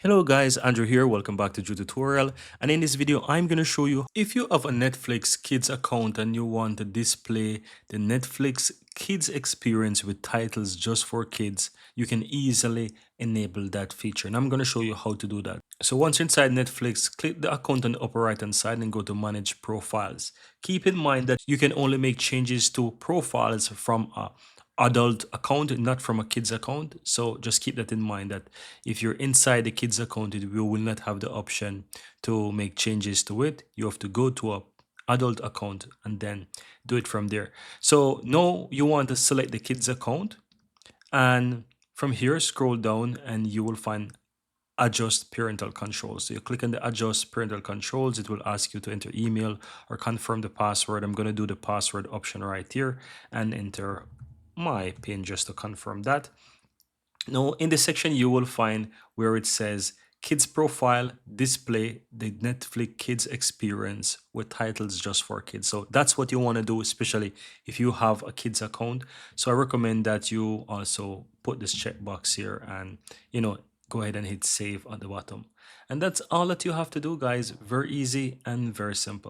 Hello guys, Andrew here. Welcome back to Drew Tutorial. And in this video, I'm going to show you if you have a Netflix Kids account and you want to display the Netflix Kids experience with titles just for kids, you can easily enable that feature. And I'm going to show you how to do that. So once you're inside Netflix, click the account on the upper right hand side and go to manage profiles. Keep in mind that you can only make changes to profiles from a adult account, not from a kids account. So just keep that in mind that if you're inside the kids account, you will not have the option to make changes to it. You have to go to a adult account and then do it from there. So now you want to select the kids account, and from here scroll down and you will find adjust parental controls. So you click on the adjust parental controls. It will ask you to enter email or confirm the password. I'm going to do the password option right here and enter my pin just to confirm that. Now, in this section, you will find where it says Kids Profile, display the Netflix Kids experience with titles just for kids. So that's what you want to do, especially if you have a kids account. So I recommend that you also put this checkbox here and, go ahead and hit save at the bottom. And that's all that you have to do, guys. Very easy and very simple.